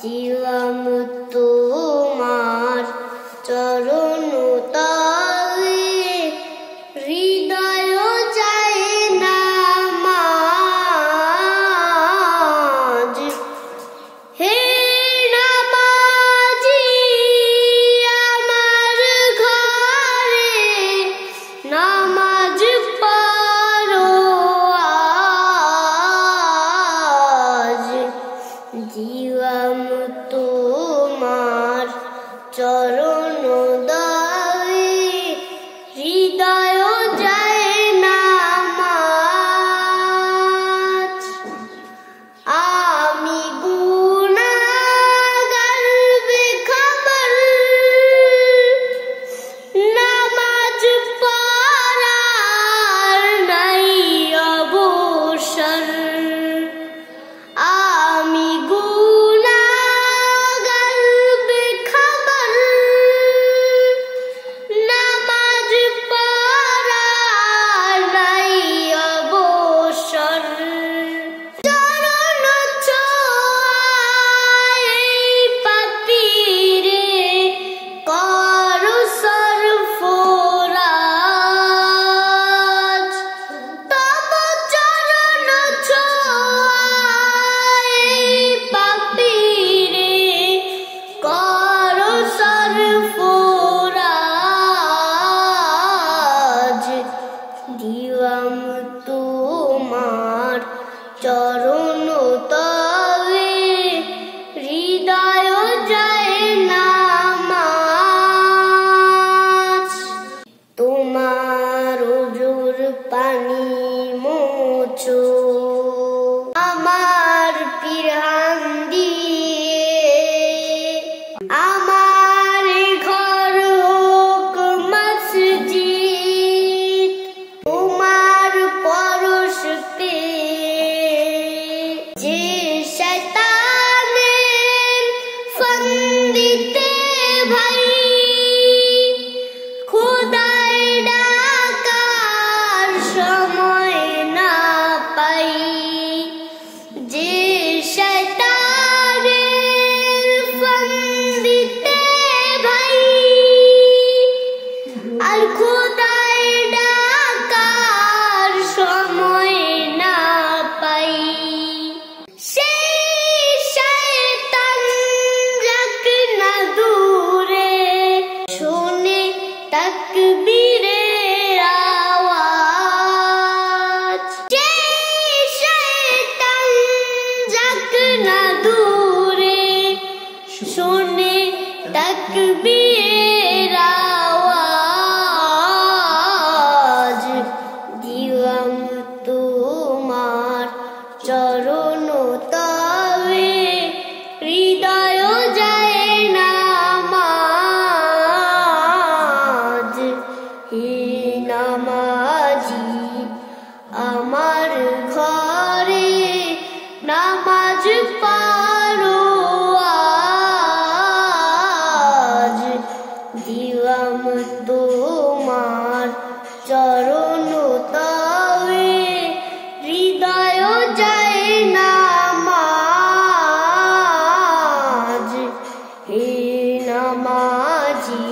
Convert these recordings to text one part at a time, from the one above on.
দিলাম তোমার চরণ তলে, হৃদয় যায় নামাজ। হে নামাজি আমার ঘরে নামাজ পড়ো আজ। দিলাম তোমার চরণ তলে, হৃদয় যায় নামাজ। আমি গুনাহগার বেখবর, নামাজ পড়ার নাই অবসর। আমি গুনাহগার বেখবর, নামাজ পড়ার নাই অবসর। চরণ ছোঁয়ায় পাপীরে করো সরফরাজ। তব চরণ ছোঁয়ায় পাপীরে করো সরফরাজ। দিলাম তোমার চরণ তলে, হৃদয় যায় নামাজ। তোমার ওজোর পানি মোছো আমার পিরান দিয়ে, আমার ঘর হোক মসজিদ তোমার পরশ পেয়ে। যে শয়তানের ফন্দিতে ভাই খোদায় ডাকার সময় না পাই। যে শয়তানের ফন্দিতে ভাই আর খোদায় ডাকার সময় না পাই। সেই শয়তান যাক না দূরে, শোনে তাকবীরের আওয়াজ। সেই শয়তান যাক না দূরে, শোনে তাকবীরের আওয়াজ। দিলাম তোমার চরণ তলে, হৃদয় যায় নামাজ। হে নামাজি আমার ঘরে নামাজ পড়ো আজ। দিলাম তোমার চরণ তলে, হৃদয় যায় নামাজ। হে নামাজি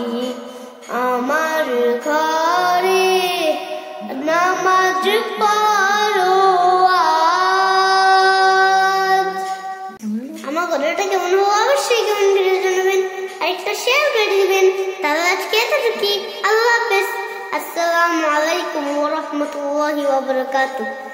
আমার ঘরে নামাজ পড়ো আজ। আমার গল্পটা কেমন হলো অবশ্যই কমেন্ট করে জানাবেন, আরেকটা শেয়ার করে দিবেন। তাহলে আজকে এতটুকুই। আল্লাহ হাফেজ। আসসালামু আলাইকুম ওয়া রাহমাতুল্লাহি ওয়া বারাকাতুহু।